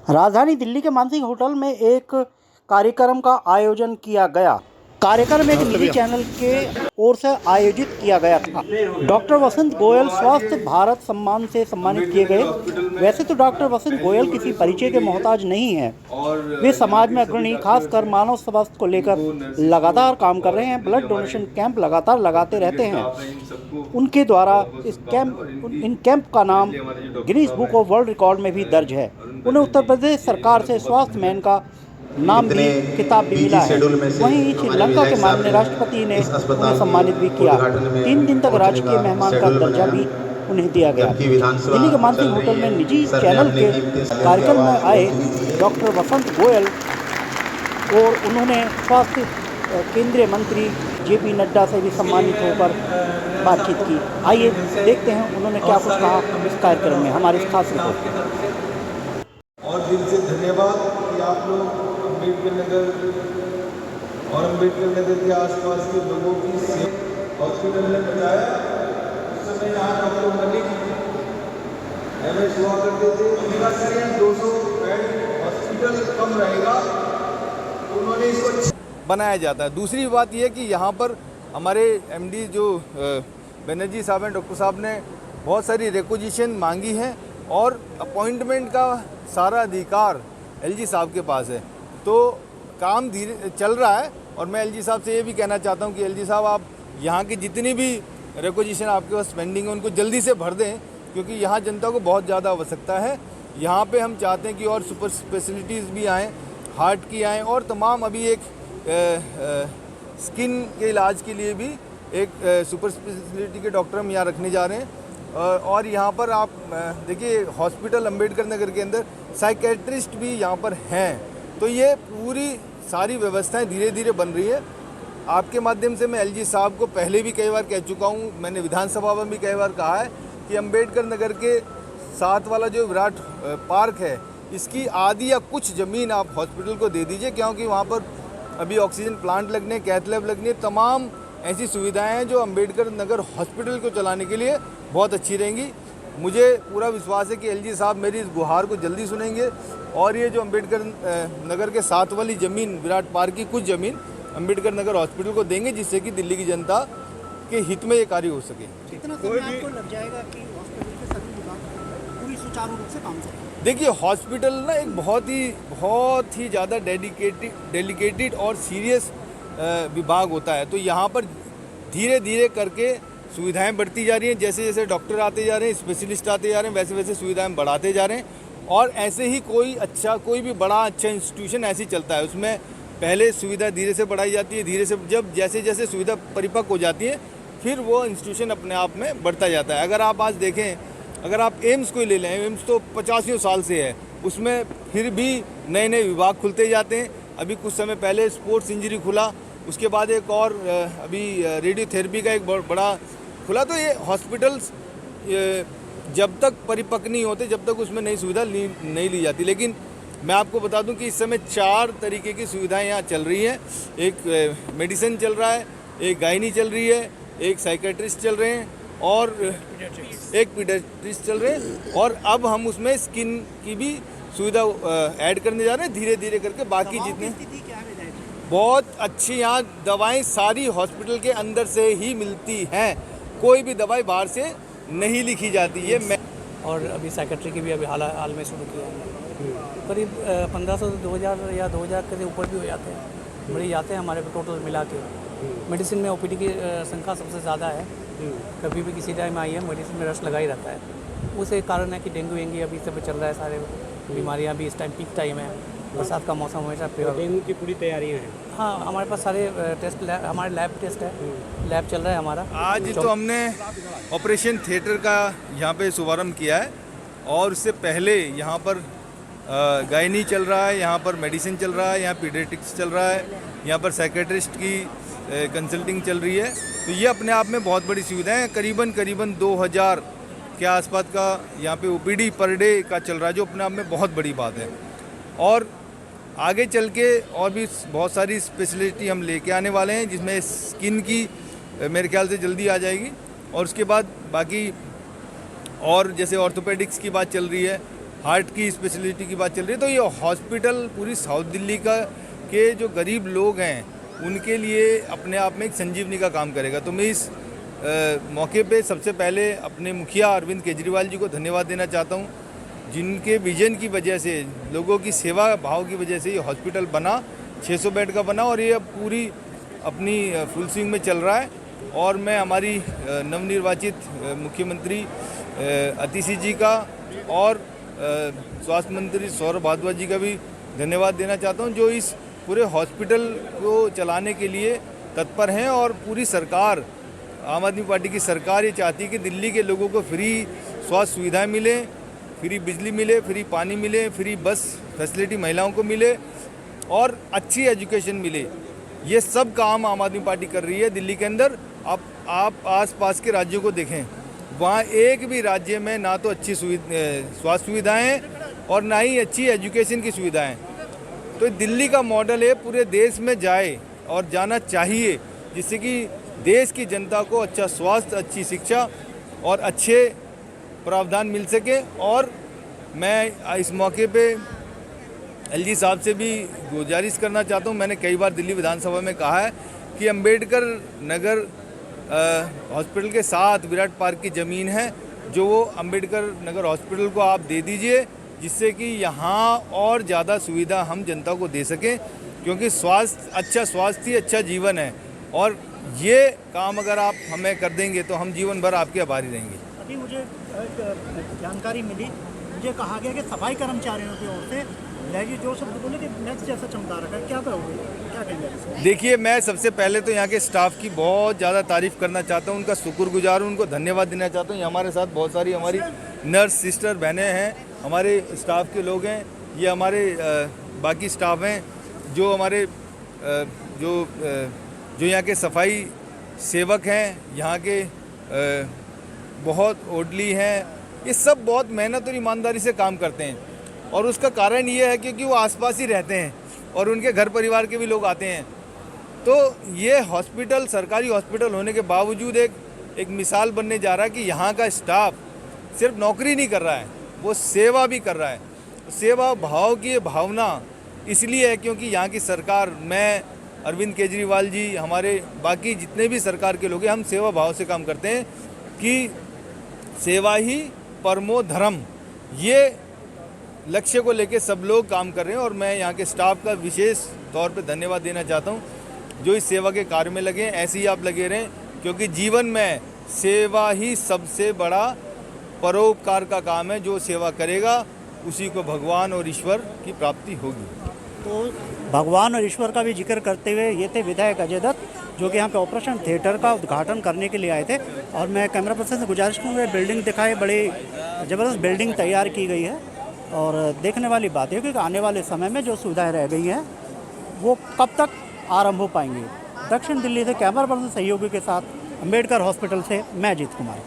राजधानी दिल्ली के मानसिंह होटल में एक कार्यक्रम का आयोजन किया गया। कार्यक्रम एक निजी चैनल के ओर से आयोजित किया गया था। डॉक्टर वसंत गोयल स्वास्थ्य भारत सम्मान से सम्मानित किए गए। वैसे तो डॉक्टर वसंत गोयल किसी परिचय के मोहताज नहीं हैं। वे समाज में अग्रणी, खासकर मानव स्वास्थ्य को लेकर लगातार काम कर रहे हैं। ब्लड डोनेशन कैंप लगातार लगाते रहते हैं। उनके द्वारा इन कैंप का नाम Guinness book of world record में भी दर्ज है। उन्हें उत्तर प्रदेश सरकार से स्वास्थ्य मैन का नाम भी खिताब भी मिला है। वहीं श्रीलंका के माननीय राष्ट्रपति ने उन्हें सम्मानित भी किया। 3 दिन तक राजकीय मेहमान का दर्जा भी उन्हें दिया गया। दिल्ली के मानसिंह होटल में निजी चैनल के कार्यक्रम में आए डॉक्टर वसंत गोयल और उन्होंने स्वास्थ्य केंद्रीय मंत्री JP नड्डा से भी सम्मानित होकर बातचीत की। आइए देखते हैं उन्होंने क्या कुछ कहा इस कार्यक्रम में। हमारे इस खास रिपोर्ट। और दिल से धन्यवाद कि आप लोग अम्बेडकर नगर और अम्बेडकर नगर के आसपास के लोगों की हॉस्पिटल में पहुँचाया। उस समय यहाँ डॉक्टर मलिक MS हुआ करते थे। उनका करीब 200 बेड हॉस्पिटल कम रहेगा, उन्होंने इसको बनाया जाता है। दूसरी बात यह कि यहाँ पर हमारे MD जो बनर्जी साहब हैं, डॉक्टर साहब ने बहुत सारी रिक्वेजिशन मांगी है और अपॉइंटमेंट का सारा अधिकार LG साहब के पास है। तो काम धीरे चल रहा है और मैं LG साहब से ये भी कहना चाहता हूँ कि LG साहब आप यहाँ की जितनी भी रिक्वेजिशन आपके पास पेंडिंग है उनको जल्दी से भर दें, क्योंकि यहाँ जनता को बहुत ज़्यादा आवश्यकता है। यहाँ पे हम चाहते हैं कि और सुपर स्पेशलिटीज़ भी आएँ, हार्ट की आएँ और तमाम अभी एक स्किन के इलाज के लिए भी एक सुपर स्पेशलिटी के डॉक्टर हम यहाँ रखने जा रहे हैं। और यहाँ पर आप देखिए हॉस्पिटल अम्बेडकर नगर के अंदर साइकेट्रिस्ट भी यहाँ पर हैं। तो ये पूरी सारी व्यवस्थाएं धीरे धीरे बन रही है। आपके माध्यम से मैं LG साहब को पहले भी कई बार कह चुका हूँ, मैंने विधानसभा में भी कई बार कहा है कि अम्बेडकर नगर के साथ वाला जो विराट पार्क है इसकी आधी या कुछ ज़मीन आप हॉस्पिटल को दे दीजिए, क्योंकि वहाँ पर अभी ऑक्सीजन प्लांट लगने, कैथ लैब लगने, तमाम ऐसी सुविधाएं हैं जो अम्बेडकर नगर हॉस्पिटल को चलाने के लिए बहुत अच्छी रहेंगी। मुझे पूरा विश्वास है कि LG साहब मेरी इस गुहार को जल्दी सुनेंगे और ये जो अम्बेडकर नगर के साथ वाली ज़मीन, विराट पार्क की कुछ ज़मीन अम्बेडकर नगर हॉस्पिटल को देंगे, जिससे कि दिल्ली की जनता के हित में ये कार्य हो सके। कितना समय आपको लग जाएगा कि हॉस्पिटल के सभी विभाग पूरी सुचारू रूप से काम करें? देखिए हॉस्पिटल ना एक बहुत ही ज़्यादा डेलिकेटेड और सीरियस विभाग होता है। तो यहाँ पर धीरे धीरे करके सुविधाएं बढ़ती जा रही हैं। जैसे जैसे डॉक्टर आते जा रहे हैं, स्पेशलिस्ट आते जा रहे हैं, वैसे वैसे सुविधाएं बढ़ाते जा रहे हैं। और ऐसे ही कोई भी बड़ा अच्छा इंस्टीट्यूशन ऐसे ही चलता है, उसमें पहले सुविधा धीरे से बढ़ाई जाती है, धीरे से जब जैसे जैसे सुविधा परिपक्व हो जाती है फिर वो इंस्टीट्यूशन अपने आप में बढ़ता जाता है। अगर आप आज देखें, अगर आप एम्स को ले लें, एम्स तो 85 साल से है, उसमें फिर भी नए नए विभाग खुलते जाते हैं। अभी कुछ समय पहले स्पोर्ट्स इंजरी खुला, उसके बाद एक और अभी रेडियोथेरेपी का एक बड़ा खुला। तो ये हॉस्पिटल्स जब तक परिपक्व नहीं होते, जब तक उसमें नई सुविधा नहीं ली जाती। लेकिन मैं आपको बता दूं कि इस समय 4 तरीके की सुविधाएं यहाँ चल रही हैं। एक मेडिसिन चल रहा है, एक गायनी चल रही है, एक साइकेट्रिस्ट चल रहे हैं और एक पीडियाट्रिस्ट चल रहे हैं। और अब हम उसमें स्किन की भी सुविधा ऐड करने जा रहे हैं धीरे धीरे करके। बाकी जितने बहुत अच्छी यहाँ दवाएं सारी हॉस्पिटल के अंदर से ही मिलती हैं, कोई भी दवाई बाहर से नहीं लिखी जाती है। और अभी साइकेट्री की भी अभी हाल में शुरू किया है। करीब 1500 से 2000 या 2000 के ऊपर भी हो जाते हैं, मरीज आते हैं हमारे को टोटल मिला के। मेडिसिन में OPD की संख्या सबसे ज़्यादा है। कभी भी किसी टाइम आई है मेडिसिन में रश लगा ही रहता है। उस एक कारण है कि डेंगू वेंगी अभी सब चल रहा है, सारे बीमारियां भी इस टाइम पीक टाइम है, बरसात का मौसम हमेशा। डेंगू की पूरी तैयारियां हैं? हाँ, हमारे पास सारे टेस्ट हमारे लैब टेस्ट है, लैब चल रहा है हमारा। आज तो हमने ऑपरेशन थिएटर का यहाँ पे शुभारम्भ किया है और उससे पहले यहाँ पर गायनी चल रहा है, यहाँ पर मेडिसिन चल रहा है, यहाँ पीडियाट्रिक्स चल रहा है, यहाँ पर साइकेट्रिस्ट की कंसल्टिंग चल रही है। तो ये अपने आप में बहुत बड़ी सुविधा है। करीबन 2000 के आसपास का यहाँ पे OPD पर डे का चल रहा है, जो अपने आप में बहुत बड़ी बात है। और आगे चल के और भी बहुत सारी स्पेशलिटी हम लेके आने वाले हैं, जिसमें स्किन की मेरे ख्याल से जल्दी आ जाएगी। और उसके बाद बाकी और जैसे ऑर्थोपेडिक्स की बात चल रही है, हार्ट की स्पेशलिटी की बात चल रही है, तो ये हॉस्पिटल पूरी साउथ दिल्ली का के जो गरीब लोग हैं उनके लिए अपने आप में एक संजीवनी का काम करेगा। तो मैं इस मौके पे सबसे पहले अपने मुखिया अरविंद केजरीवाल जी को धन्यवाद देना चाहता हूँ, जिनके विजन की वजह से, लोगों की सेवा भाव की वजह से ये हॉस्पिटल बना, 600 बेड का बना और ये अब पूरी अपनी फुल स्विंग में चल रहा है। और मैं हमारी नवनिर्वाचित मुख्यमंत्री अतिशी जी का और स्वास्थ्य मंत्री सौरभ भारद्वाज जी का भी धन्यवाद देना चाहता हूं, जो इस पूरे हॉस्पिटल को चलाने के लिए तत्पर हैं। और पूरी सरकार, आम आदमी पार्टी की सरकार ये चाहती है कि दिल्ली के लोगों को फ्री स्वास्थ्य सुविधाएं मिले, फ्री बिजली मिले, फ्री पानी मिले, फ्री बस फैसिलिटी महिलाओं को मिले और अच्छी एजुकेशन मिले। ये सब काम आम आदमी पार्टी कर रही है दिल्ली के अंदर। आप आसपास के राज्यों को देखें, वहाँ एक भी राज्य में ना तो अच्छी स्वास्थ्य सुविधाएं हैं और ना ही अच्छी एजुकेशन की सुविधाएं। तो दिल्ली का मॉडल है, पूरे देश में जाए और जाना चाहिए, जिससे कि देश की जनता को अच्छा स्वास्थ्य, अच्छी शिक्षा और अच्छे प्रावधान मिल सके। और मैं इस मौके पे एलजी साहब से भी गुजारिश करना चाहता हूँ, मैंने कई बार दिल्ली विधानसभा में कहा है कि अंबेडकर नगर हॉस्पिटल के साथ विराट पार्क की ज़मीन है, जो वो अंबेडकर नगर हॉस्पिटल को आप दे दीजिए, जिससे कि यहाँ और ज़्यादा सुविधा हम जनता को दे सकें, क्योंकि अच्छा स्वास्थ्य ही अच्छा जीवन है। और ये काम अगर आप हमें कर देंगे तो हम जीवन भर आपके आभारी रहेंगे। अभी मुझे एक जानकारी मिली, मुझे कहा गया कि सफाई कर्मचारियों की ओर से लैगी जो शब्द बोले कि मैच जैसा चमका रखा है, क्या करोगे, क्या कहेंगे? देखिए, मैं सबसे पहले तो यहाँ के स्टाफ की बहुत ज़्यादा तारीफ़ करना चाहता हूँ, उनका शुक्रगुजार हूँ, उनको धन्यवाद देना चाहता हूँ। हमारे साथ बहुत सारी हमारी नर्स सिस्टर बहनें हैं, हमारे स्टाफ के लोग हैं, ये हमारे बाकी स्टाफ हैं, जो हमारे जो यहाँ के सफाई सेवक हैं, यहाँ के बहुत ओडली हैं, ये सब बहुत मेहनत और ईमानदारी से काम करते हैं। और उसका कारण ये है क्योंकि वो आसपास ही रहते हैं और उनके घर परिवार के भी लोग आते हैं। तो ये हॉस्पिटल सरकारी हॉस्पिटल होने के बावजूद एक मिसाल बनने जा रहा है कि यहाँ का स्टाफ सिर्फ नौकरी नहीं कर रहा है, वो सेवा भी कर रहा है। सेवा भाव की भावना इसलिए है क्योंकि यहाँ की सरकार, मैं, अरविंद केजरीवाल जी, हमारे बाकी जितने भी सरकार के लोग हैं, हम सेवा भाव से काम करते हैं कि सेवा ही परमो धर्म, ये लक्ष्य को लेके सब लोग काम कर रहे हैं। और मैं यहाँ के स्टाफ का विशेष तौर पे धन्यवाद देना चाहता हूँ, जो इस सेवा के कार्य में लगे हैं। ऐसे ही आप लगे रहें, क्योंकि जीवन में सेवा ही सबसे बड़ा परोपकार का काम है। जो सेवा करेगा उसी को भगवान और ईश्वर की प्राप्ति होगी। तो भगवान और ईश्वर का भी जिक्र करते हुए ये थे विधायक अजय दत्त, जो कि यहाँ पे ऑपरेशन थिएटर का उद्घाटन करने के लिए आए थे। और मैं कैमरा पर्सन से गुजारिश करूँगा, बिल्डिंग दिखाए, बड़ी ज़बरदस्त बिल्डिंग तैयार की गई है। और देखने वाली बात है कि आने वाले समय में जो सुविधाएं रह गई हैं वो कब तक आरंभ हो पाएंगी। दक्षिण दिल्ली से कैमरा पर्सन सहयोगी के साथ अम्बेडकर हॉस्पिटल से मैं अजीत कुमार।